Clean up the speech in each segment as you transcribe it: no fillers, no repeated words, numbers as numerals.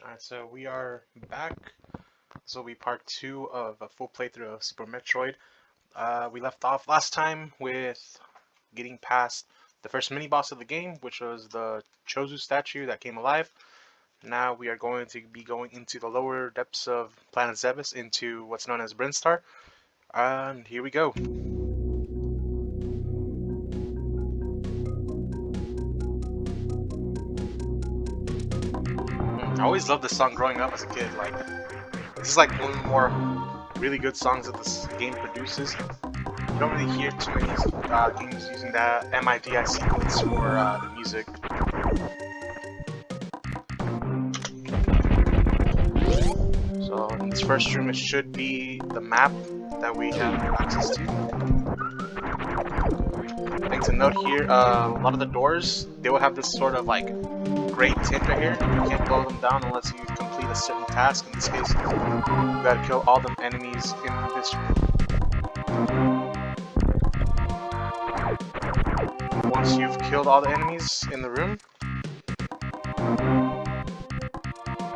Alright, so we are back. This will be part 2 of a full playthrough of Super Metroid. We left off last time with getting past the first mini-boss of the game, which was the Chozu statue that came alive. Now we are going to be going into the lower depths of Planet Zebes, into what's known as Brinstar. And here we go. I always loved this song growing up as a kid. This is like one of the more really good songs that this game produces. You don't really hear too many games using that MIDI sequence for the music. So in this first room, it should be the map that we have access to. Thing to note here, a lot of the doors, they will have this sort of like gray tint right here. You can't blow them down unless you complete a certain task. In this case, you gotta kill all the enemies in this room. Once you've killed all the enemies in the room,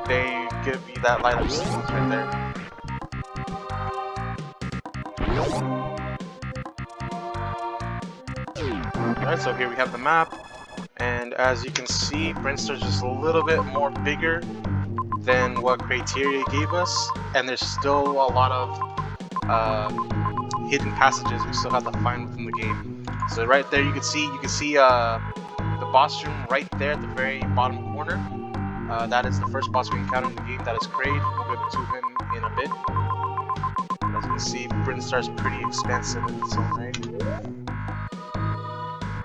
they give you that light up sequence right there. Alright, so here we have the map, and as you can see, Brinstar's just a little bit more bigger than what Criteria gave us, and there's still a lot of hidden passages we still have to find within the game. So right there you can see the boss room right there at the very bottom corner. That is the first boss we encounter in the game. That is Kraid. We'll go to him in a bit. As you can see, Brinstar's pretty expansive in its own right.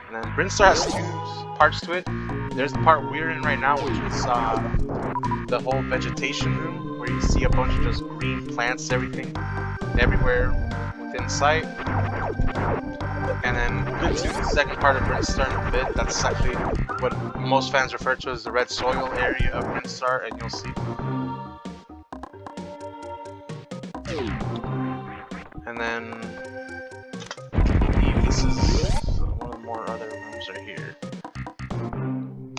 And then Brinstar has two parts to it. There's the part we're in right now, which is the whole vegetation room, where you see a bunch of just green plants, everywhere within sight. And then we'll get to the second part of Brinstar in a bit. That's actually what most fans refer to as the red soil area of Brinstar, and you'll see. And then I believe this is one of the more other rooms right here.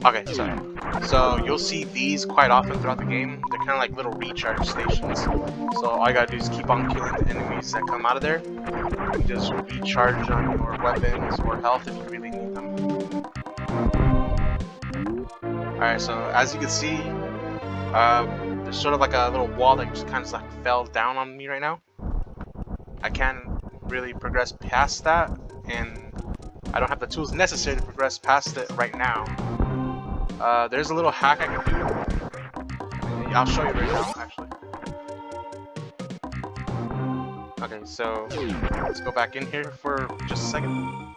Okay, sorry. So you'll see these quite often throughout the game. They're kind of like little recharge stations. So all you gotta do is keep on killing the enemies that come out of there. And just recharge on your weapons or health if you really need them. Alright, so as you can see, there's sort of like a little wall that just kind of like fell down on me right now. I can't really progress past that, and I don't have the tools necessary to progress past it right now. There's a little hack I can do. I'll show you right now, actually. Okay, so let's go back in here for just a second.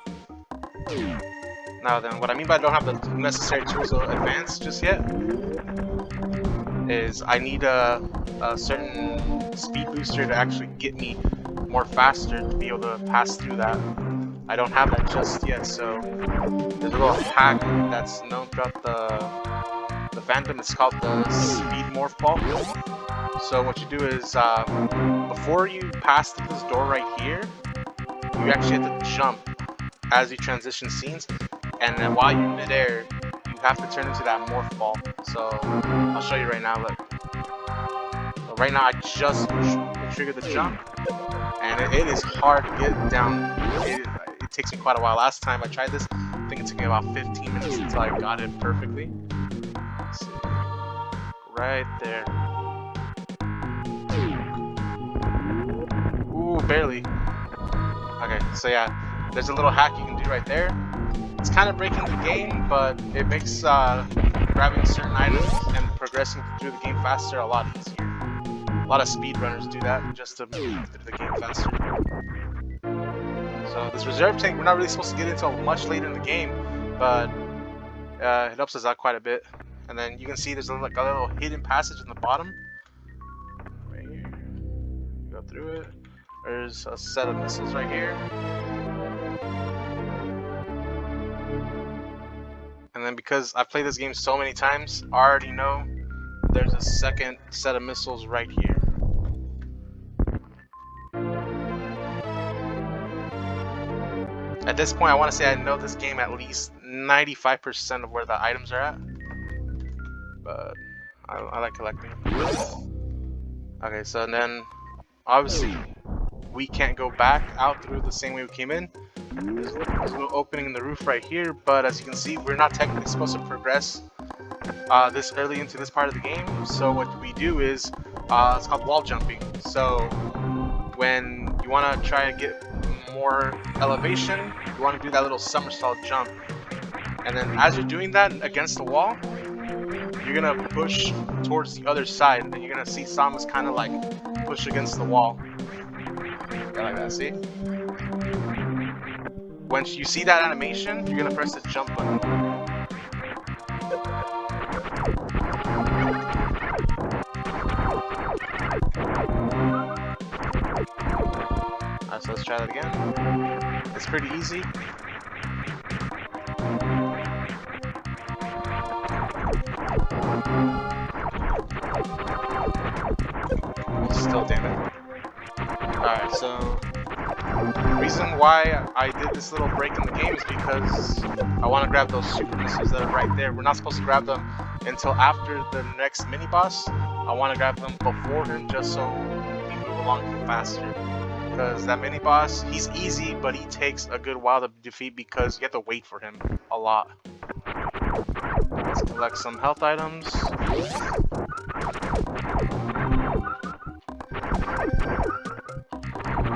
Now then, what I mean by I don't have the necessary tools to advance just yet is I need a certain speed booster to actually get me more faster to be able to pass through that. I don't have that just yet, so there's a little hack that's known throughout the fandom. It's called the speed morph ball. So what you do is before you pass through this door right here, you actually have to jump as you transition scenes, and then while you're midair, you have to turn into that morph ball. So I'll show you right now. Look. So right now I just triggered the jump, and it is hard to get down. It takes me quite a while. Last time I tried this, I think it took me about 15 minutes until I got it perfectly. Let's see. Right there. Ooh, barely. Okay, so yeah, there's a little hack you can do right there. It's kind of breaking the game, but it makes grabbing certain items and progressing through the game faster a lot easier. A lot of speedrunners do that just to move through the game faster. So this reserve tank, we're not really supposed to get into much later in the game, but it helps us out quite a bit. And then you can see there's like a little hidden passage in the bottom. Right here. Go through it. There's a set of missiles right here. And then because I've played this game so many times, I already know there's a second set of missiles right here. At this point, I want to say I know this game at least 95% of where the items are at. But I like collecting. Okay, so then obviously we can't go back out through the same way we came in. There's a little opening in the roof right here, but as you can see, we're not technically supposed to progress this early into this part of the game. So what we do is it's called wall jumping. So when you want to try to get more elevation, you want to do that little somersault jump, and then as you're doing that against the wall, you're gonna push towards the other side, and then you're gonna see Samus kind of like push against the wall. Yeah, like that, see? When you see that animation, you're gonna press the jump button. So let's try that again. It's pretty easy. Still damn it. Alright, so the reason why I did this little break in the game is because I want to grab those super missiles that are right there. We're not supposed to grab them until after the next mini boss. I want to grab them before him just so we move along faster. Because that mini boss, he's easy, but he takes a good while to defeat because you have to wait for him a lot. Let's collect some health items.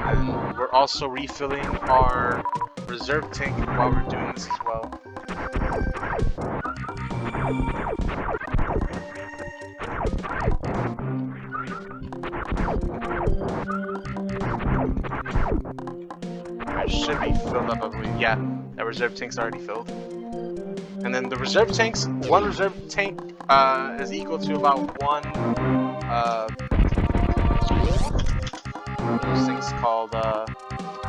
And we're also refilling our reserve tank while we're doing this as well. It should be filled up, I believe. Yeah, that reserve tank's already filled. And then the reserve tanks, one reserve tank is equal to about one, those things called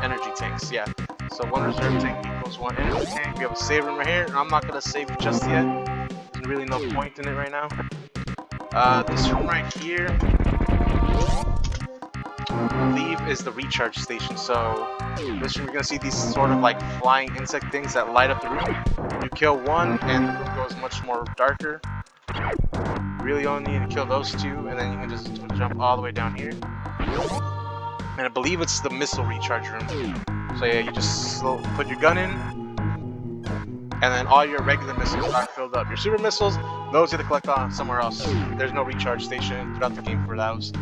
energy tanks, yeah. So one reserve tank equals one energy tank. We have a save room right here, and I'm not going to save just yet. There's really no point in it right now. This room right here, I believe, is the recharge station. So this room, you're going to see these sort of like flying insect things that light up the room. You kill one, and the room goes much more darker. You really only need to kill those two, and then you can just jump all the way down here. And I believe it's the missile recharge room. So yeah, you just put your gun in, and then all your regular missiles are filled up. Your super missiles, those you have to collect on somewhere else. There's no recharge station throughout the game for those.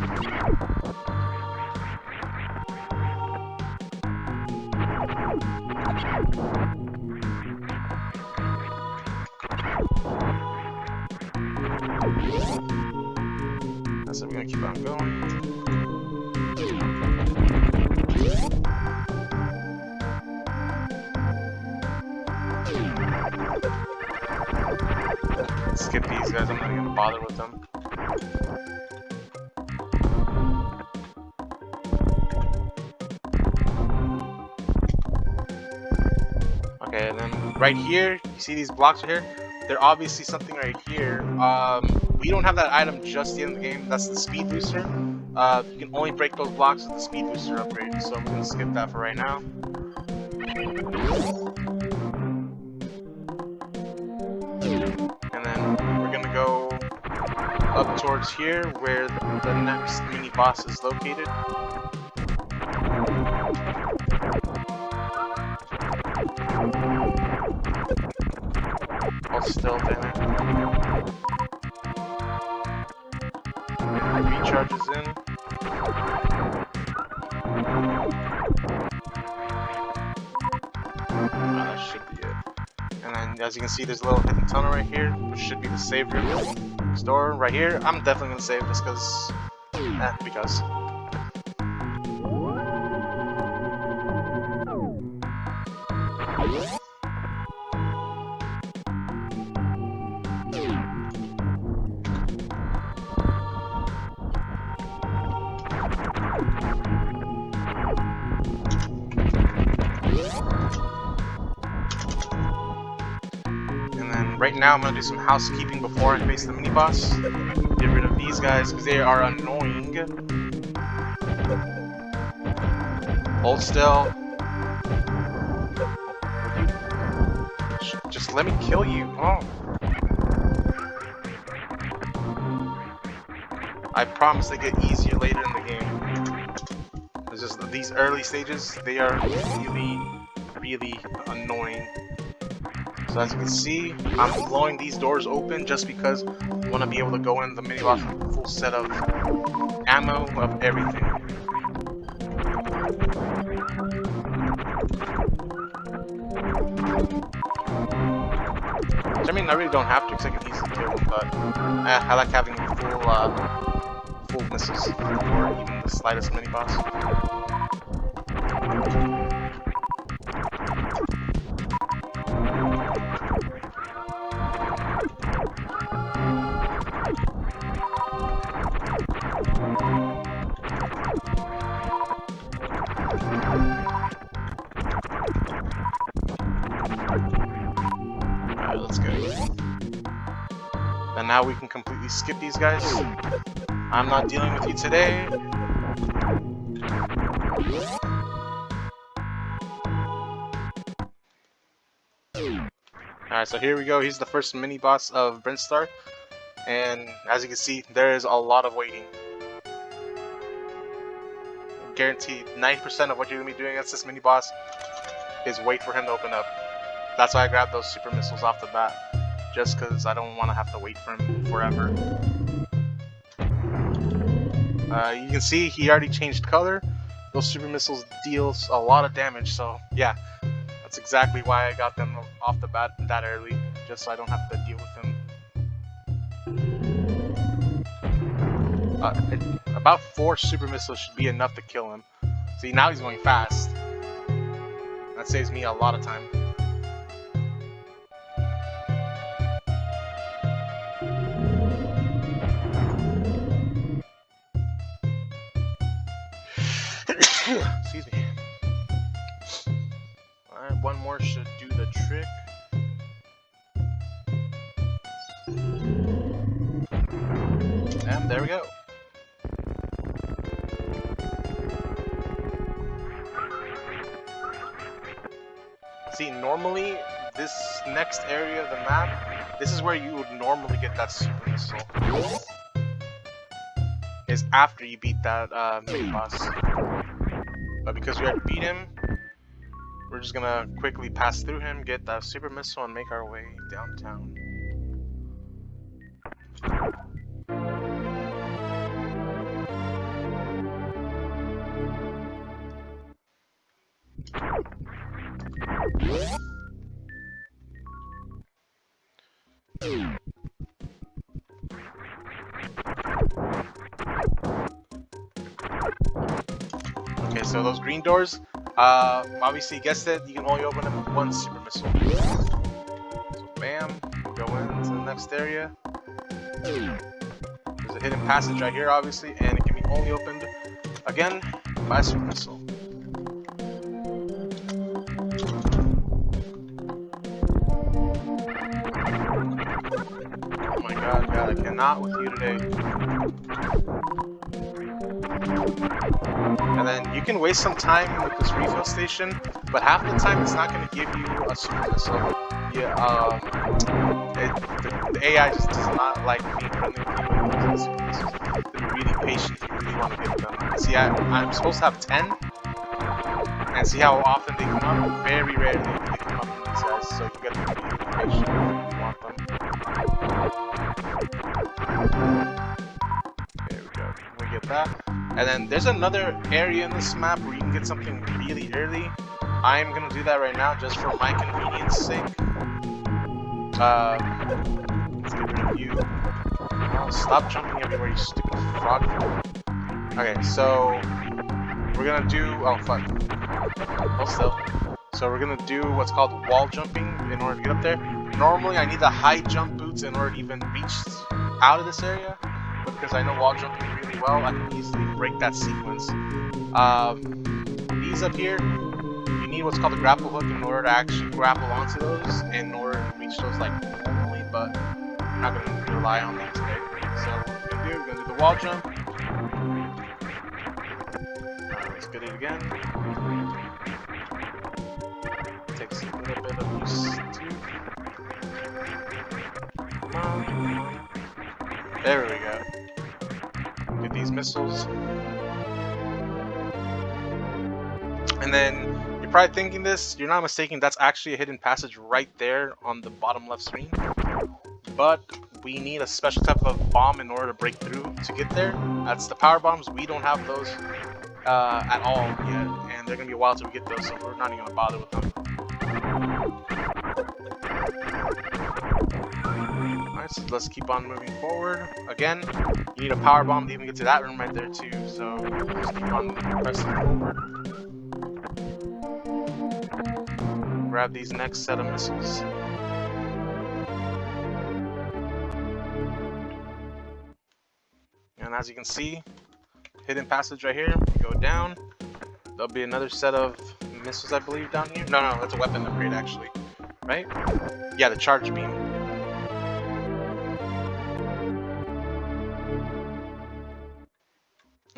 So we're gonna keep on going. Skip these guys, I'm not gonna bother with them. Okay, and then right here, you see these blocks right here? They're obviously something right here. We don't have that item just yet in the game. That's the speed booster. You can only break those blocks with the speed booster upgrade, so I'm gonna skip that for right now. And then we're gonna go up towards here where the next mini boss is located. Hold still, damn it. Recharges in. That should be it. And then, as you can see, there's a little hidden tunnel right here, which should be the save room. Store right here. I'm definitely gonna save this because. Right now, I'm gonna do some housekeeping before I face the mini boss. Get rid of these guys because they are annoying. Hold still. Just let me kill you. Oh. I promise they get easier later in the game. It's just these early stages, they are really, really annoying. So as you can see, I'm blowing these doors open just because I want to be able to go in the mini boss with a full set of ammo of everything. Which, I mean, I really don't have to because I can easily kill them, but I like having full missiles or even the slightest mini boss. Alright, let's go. And now we can completely skip these guys. I'm not dealing with you today. Alright, so here we go. He's the first mini boss of Brinstar. And as you can see, there is a lot of waiting. Guaranteed 90% of what you're going to be doing against this mini boss is wait for him to open up. That's why I grabbed those super missiles off the bat. Just because I don't want to have to wait for him forever. You can see he already changed color. Those super missiles deal a lot of damage, so yeah. That's exactly why I got them off the bat that early. Just so I don't have to deal with him. About 4 super missiles should be enough to kill him. See, now he's going fast. That saves me a lot of time. Excuse me. Alright, one more should do the trick. And there we go. See, normally, this next area of the map, this is where you would normally get that super missile. Is after you beat that mini boss. But because we already beat him, we're just gonna quickly pass through him, get that super missile, and make our way downtown. Okay, so those green doors, obviously you guessed it, you can only open them with 1 super missile. So bam, go into the next area. There's a hidden passage right here, obviously, and it can be only opened, again, by a super missile. Oh my god, I cannot with you today. And then you can waste some time with this refill station, but half the time it's not going to give you a super missile. Yeah, the AI just does not like being friendly with people. They're really patient if you really want to get them. See, I'm supposed to have 10, and see how often they come up? Very rarely they come up with these guys, so you gotta be really patient if you want them. There we go, we get that. And then there's another area in this map where you can get something really early. I'm gonna do that right now just for my convenience sake. Let's get rid of you. Oh, stop jumping everywhere, you stupid frog. Okay, so we're gonna do. Oh fuck. Hold still. So we're gonna do what's called wall jumping in order to get up there. Normally I need the high jump boots in order to even reach out of this area. But because I know wall jumping really well, I can easily break that sequence. These up here, you need what's called a grapple hook in order to actually grapple onto those in order to reach those like normally, but I'm not going to rely on them today. So what we're going to do the wall jump. Let's get it again. Takes a little bit of use too. Come on. There we go. missiles. And then you're probably thinking this, you're not mistaken, that's actually a hidden passage right there on the bottom left screen. But we need a special type of bomb in order to break through to get there. That's the power bombs. We don't have those at all yet, and they're gonna be a while till we get those, so we're not even gonna bother with them. Alright, so let's keep on moving forward. Again, you need a power bomb to even get to that room right there too, so just keep on pressing forward. Grab these next set of missiles. And as you can see, hidden passage right here, go down. There'll be another set of missiles, I believe, down here. No, that's a weapon upgrade, actually. Right? Yeah, the charge beam.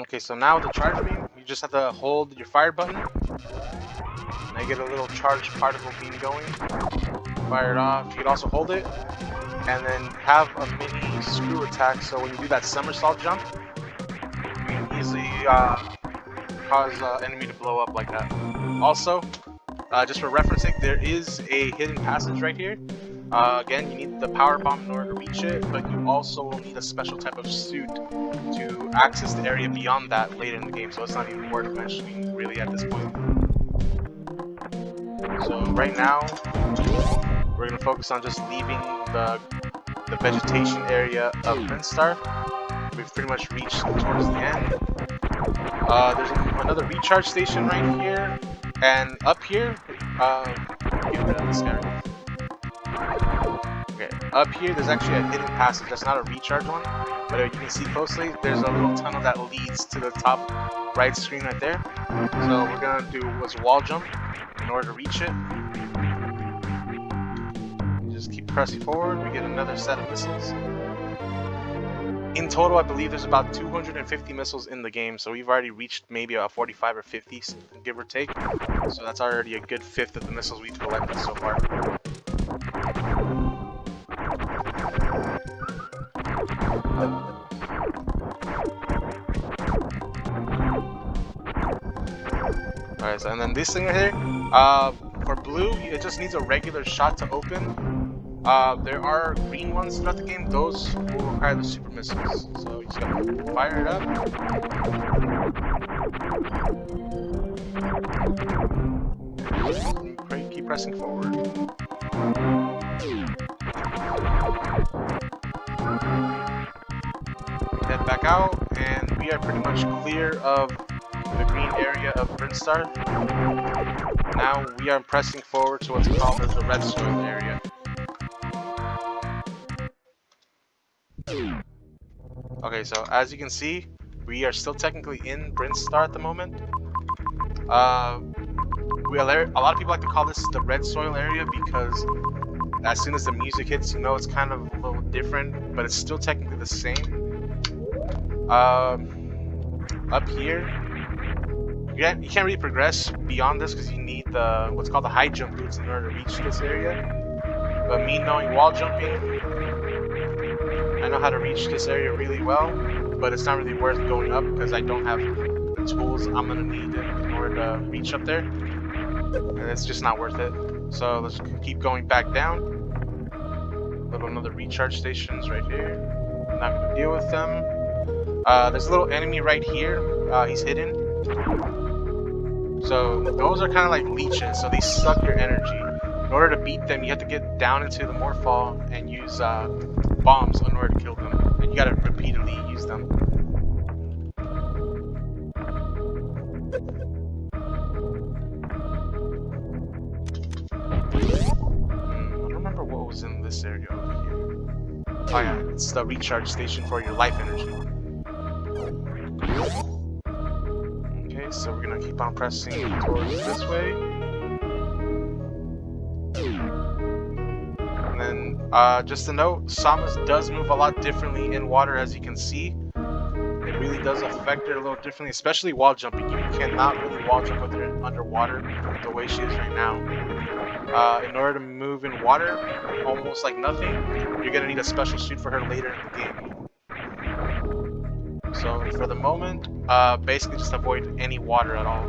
Okay, so now with the charge beam, you just have to hold your fire button. And I get a little charged particle beam going. Fire it off. You can also hold it. And then have a mini screw attack, so when you do that somersault jump, you can easily cause enemy to blow up like that. Also, just for referencing, there is a hidden passage right here. Again, you need the power bomb in order to reach it, but you also will need a special type of suit to access the area beyond that later in the game, so it's not even worth mentioning really at this point. So right now, we're going to focus on just leaving the vegetation area of Brinstar. We've pretty much reached towards the end. There's another recharge station right here, and up here, okay, up here there's actually a hidden passage. That's not a recharge one, but if you can see closely, there's a little tunnel that leads to the top right screen right there. So we're gonna do was wall jump in order to reach it. Just keep pressing forward. We get another set of missiles. In total, I believe there's about 250 missiles in the game, so we've already reached maybe about 45 or 50, give or take. So that's already a good fifth of the missiles we've collected so far. Alright, so and then this thing right here, for blue, it just needs a regular shot to open. There are green ones throughout the game. Those will require the super missiles. So you just gotta fire it up. Keep pressing forward. Head back out, and we are pretty much clear of the green area of Brinstar. Now we are pressing forward to what's called as the red soil area. Okay, so as you can see, we are still technically in Brinstar at the moment. A lot of people like to call this the red soil area because as soon as the music hits, you know it's kind of a little different, but it's still technically the same. Up here, you can't really progress beyond this because you need the what's called the high jump boots in order to reach this area. But me knowing wall jumping, I know how to reach this area really well, but it's not really worth going up because I don't have the tools I'm gonna need in order to reach up there, and it's just not worth it. So let's keep going back down. Another recharge stations right here. I'm not gonna deal with them. There's a little enemy right here. He's hidden. So those are kind of like leeches, so they suck your energy. In order to beat them, you have to get down into the morphall and use bombs in order to kill them. And you gotta repeatedly use them. I don't remember what was in this area over here. Oh yeah, it's the recharge station for your life energy. Okay, so we're gonna keep on pressing towards this way. And then, just a note, Samus does move a lot differently in water, as you can see. It really does affect her a little differently, especially wall jumping. You cannot really wall jump with her underwater the way she is right now. In order to move in water, almost like nothing, you're gonna need a special suit for her later in the game. So for the moment, basically just avoid any water at all.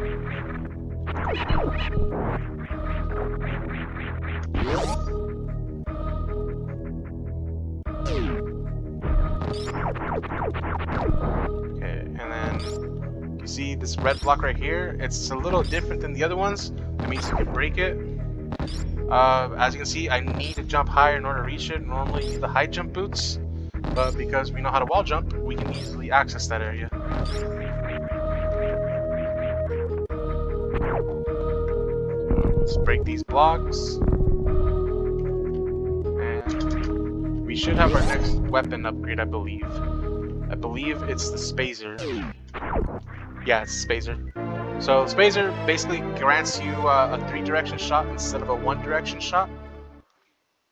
Okay, and then you see this red block right here. It's a little different than the other ones. That means you can break it. As you can see, I need to jump higher in order to reach it. Normally you need the high jump boots, but because we know how to wall jump, we can easily access that area. Let's break these blocks. And we should have our next weapon upgrade, I believe. I believe it's the Spazer. Yeah, it's Spazer. So Spazer basically grants you a 3-direction shot instead of a 1-direction shot.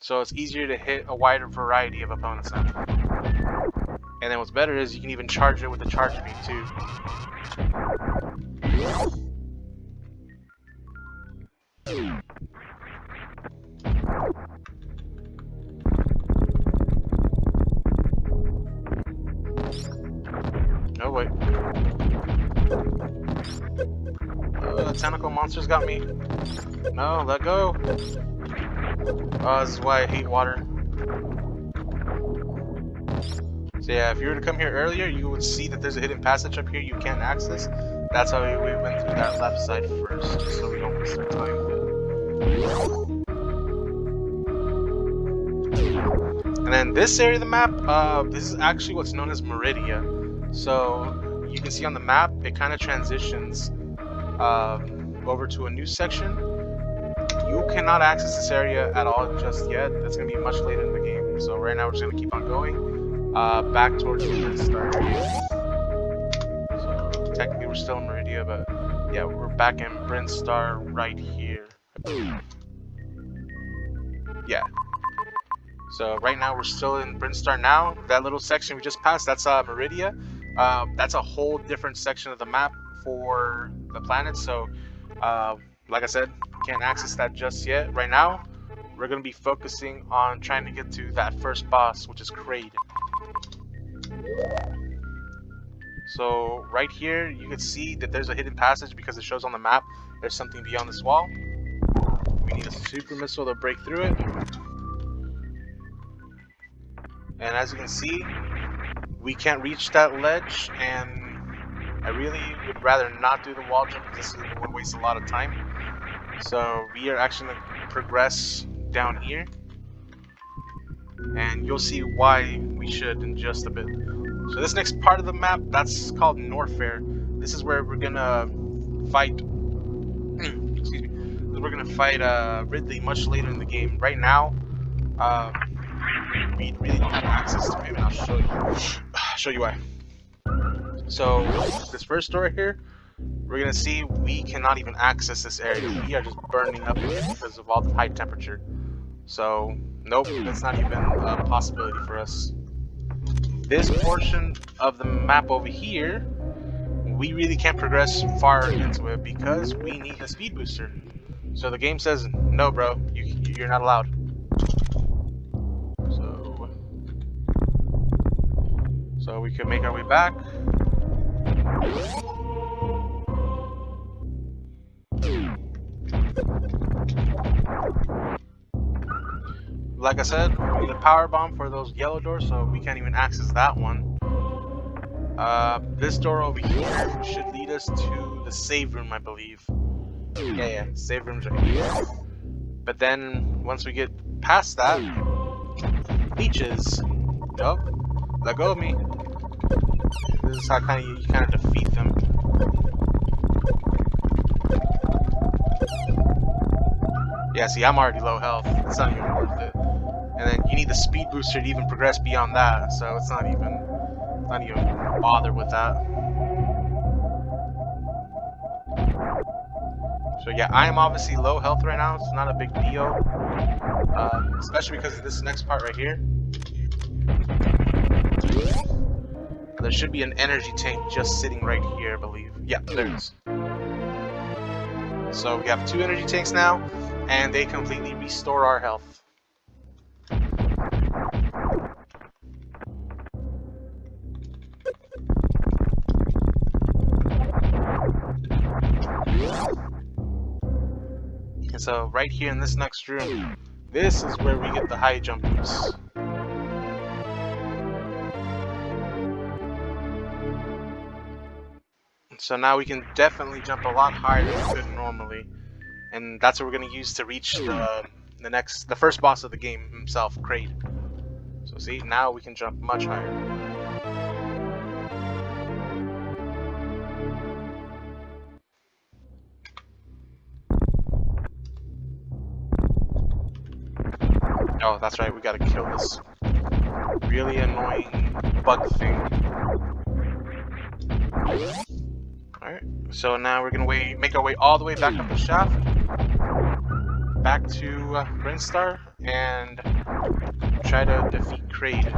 So it's easier to hit a wider variety of opponents now. And then what's better is you can even charge it with the charge beam too. Oh wait. The tentacle monsters got me. No, let go. Oh, this is why I hate water. So yeah, if you were to come here earlier, you would see that there's a hidden passage up here you can't access. That's how we went through that left side first, just so we don't waste our time with it. And then this area of the map, this is actually what's known as Meridia. So you can see on the map, it kind of transitions over to a new section. You cannot access this area at all just yet. That's going to be much later in the game. So right now we're just going to keep on going back towards the Brinstar area. So technically we're still in Meridia, but yeah, we're back in Brinstar right here, I believe. Yeah. So right now we're still in Brinstar now. That little section we just passed, that's Meridia. That's a whole different section of the map for the planet. So like I said, can't access that just yet. Right now, we're going to be focusing on trying to get to that first boss, which is Kraid. So right here, you can see that there's a hidden passage because it shows on the map there's something beyond this wall. We need a super missile to break through it. And as you can see, we can't reach that ledge, and I really would rather not do the wall jump because this would waste a lot of time. So we are actually going to progress down here, and you'll see why we should in just a bit. So this next part of the map, that's called Norfair. This is where we're going to fight, excuse me, we're going to fight Ridley much later in the game. Right now, we really don't have access to him, and I'll show you why. So this first door here, we're gonna see we cannot even access this area. We are just burning up because of all the high temperature. So nope, that's not even a possibility for us. This portion of the map over here, we really can't progress far into it because we need the speed booster. So the game says, no bro, you're not allowed. So we can make our way back. Like I said, we need a power bomb for those yellow doors, so we can't even access that one. This door over here should lead us to the save room, I believe. Yeah, save room's right here. But then once we get past that, leeches. Yup, let go of me. This is how you kind of defeat them. Yeah, see, I'm already low health. It's not even worth it. And then you need the speed booster to even progress beyond that, so it's not even bother with that. So yeah, I am obviously low health right now. It's not a big deal, especially because of this next part right here. There should be an energy tank just sitting right here, I believe. Yeah, there it is. So we have 2 energy tanks now, and they completely restore our health. So right here in this next room, this is where we get the high jump boost. So now we can definitely jump a lot higher than we could normally, and that's what we're gonna use to reach the first boss of the game himself, Kraid. So see, now we can jump much higher. Oh, that's right, we gotta kill this really annoying bug thing. Alright, so now we're gonna make our way all the way back up the shaft, back to Brinstar, and try to defeat Kraid.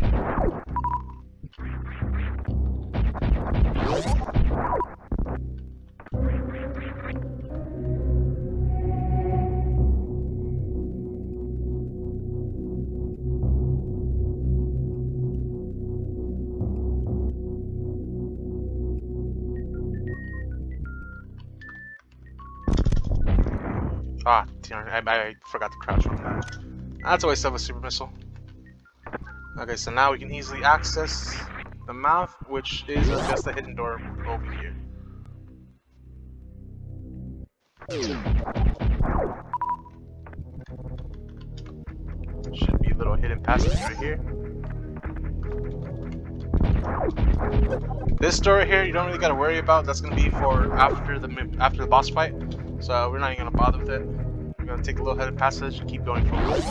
Ah, I forgot to crouch on that. That's always of a super missile. Okay, so now we can easily access the mouth, which is just a hidden door over here. Should be a little hidden passage right here. This door here, you don't really gotta worry about. That's gonna be for after the boss fight. So we're not even gonna bother with it. We're gonna take a little hidden passage and keep going forward.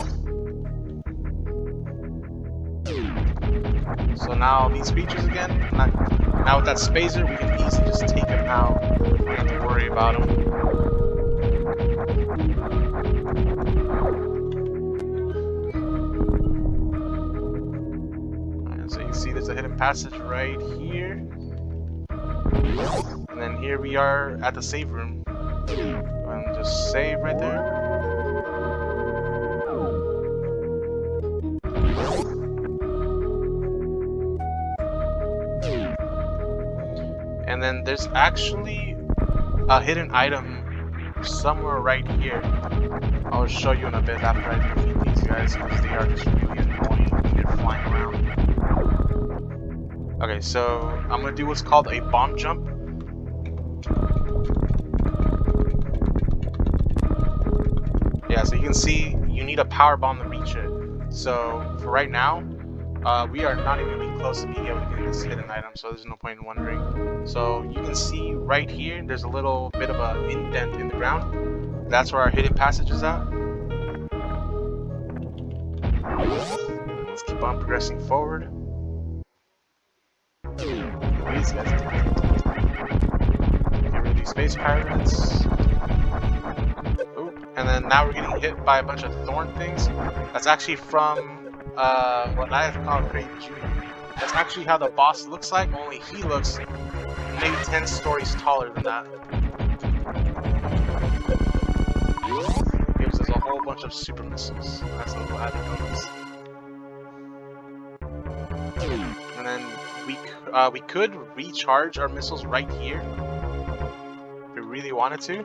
So now these creatures again. Now with that spacer, we can easily just take them out. We don't have to worry about them. Alright, so you can see there's a hidden passage right here. And then here we are at the save room. And just save right there. And then there's actually a hidden item somewhere right here. I'll show you in a bit after I defeat these guys because they are just really annoying when they're flying around. Okay, so I'm gonna do what's called a bomb jump. Yeah, so you can see you need a power bomb to reach it. So for right now, we are not even really close to being able to get this hidden item, so there's no point in wondering. So you can see right here, there's a little bit of an indent in the ground. That's where our hidden passage is at. Let's keep on progressing forward. These guys get rid of these space pirates. And then now we're getting hit by a bunch of thorn things. That's actually from what I have to call Kraid Jr. That's actually how the boss looks like, only he looks maybe 10 stories taller than that. Gives us a whole bunch of super missiles. That's a little added bonus. And then we could recharge our missiles right here if we really wanted to.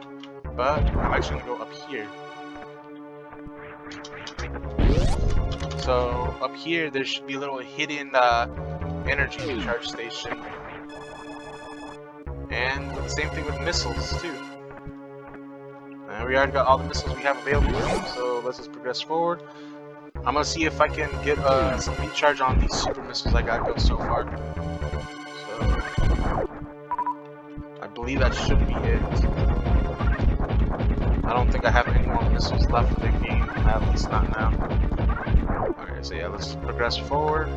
But I'm actually gonna go up here. So up here, there should be a little hidden energy recharge station, and the same thing with missiles too. And we already got all the missiles we have available, so let's just progress forward. I'm gonna see if I can get some recharge on these super missiles I got go so far. So I believe that should be it. I don't think I have any more missiles left in the game, at least not now. Okay, so yeah, let's progress forward.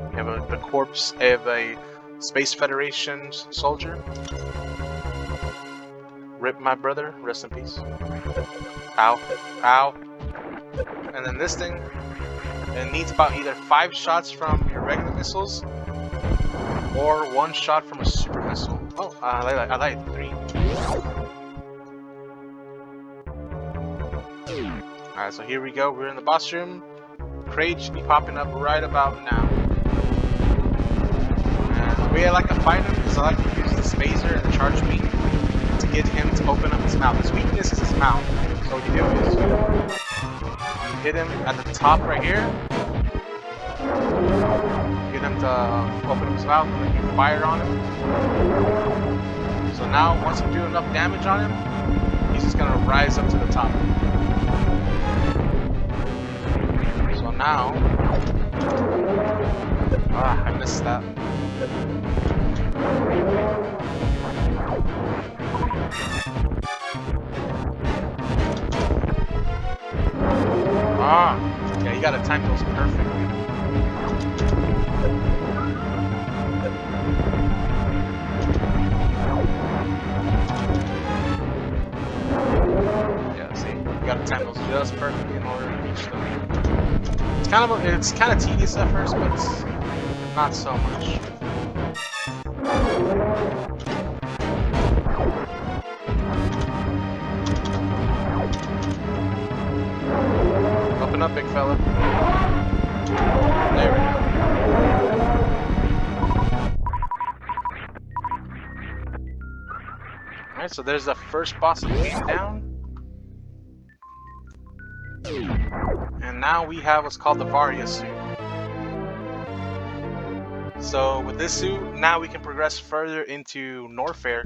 We have the corpse of a Space Federation soldier. Rip my brother, rest in peace. Ow, ow. And then this thing, it needs about either 5 shots from your regular missiles, or 1 shot from a super missile. Oh, I like 3. Alright, so here we go. We're in the boss room. Kraid should be popping up right about now. And the way I like to fight him is I like to use the spacer and the charge beam to get him to open up his mouth. His weakness is his mouth. So what you do is you hit him at the top right here. Get him to open up his mouth, and then you fire on him. So now, once you do enough damage on him, he's just gonna rise up to the top. So now, I missed that. Yeah, you gotta time those perfectly. Yeah, see, you gotta time those just perfectly in order to reach them. It's kind of tedious at first, but it's not so much. Open up, big fella. There we go. Alright, so there's the first boss of the game down. And now we have what's called the Varia suit. So with this suit, now we can progress further into Norfair,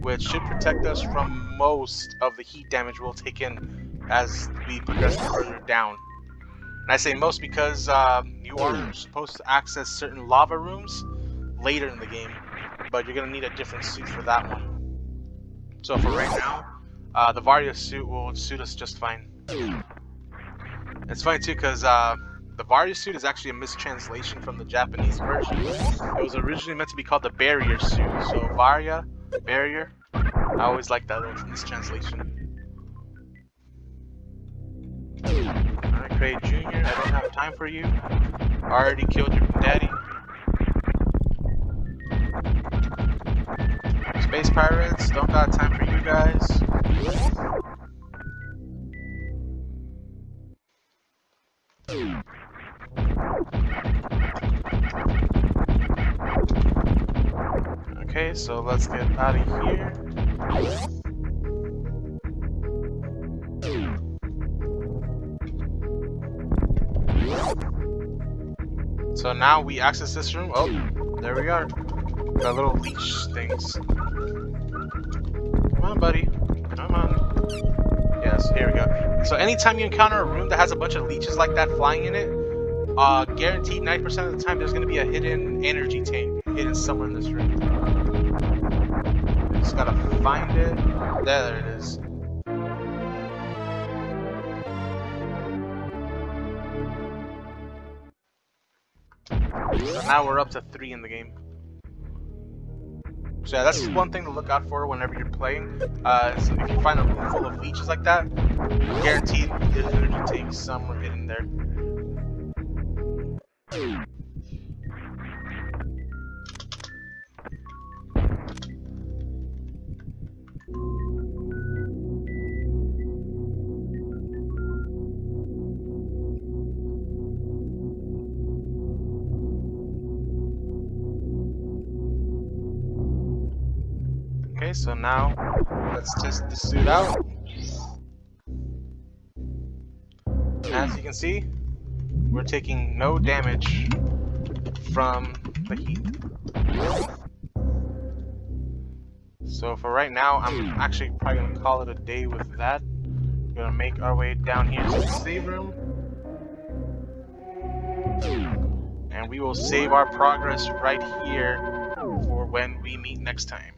which should protect us from most of the heat damage we'll take in as we progress further down. And I say most because you are supposed to access certain lava rooms later in the game, but you're going to need a different suit for that one. So for right now, the Varia suit will suit us just fine. It's funny too because the Varia suit is actually a mistranslation from the Japanese version. It was originally meant to be called the Barrier suit. So Varia, Barrier. I always like that little mistranslation. Alright, Kraid Jr., I don't have time for you. I already killed your daddy. Space Pirates, don't got time for you guys. Okay, so let's get out of here. So now we access this room. Oh, there we are. The little leech things. Come on, buddy. Come on. Yes, here we go. So anytime you encounter a room that has a bunch of leeches like that flying in it, guaranteed 90% of the time there's going to be a hidden energy tank hidden somewhere in this room. Just gotta find it. There it is. So now we're up to 3 in the game. So yeah, that's one thing to look out for whenever you're playing. So if you find a room full of leeches like that, guaranteed there's an energy tank somewhere hidden there. Okay, so now let's test the suit out. As you can see, we're taking no damage from the heat. So for right now, I'm actually probably gonna call it a day with that. We're gonna make our way down here to the save room. And we will save our progress right here for when we meet next time.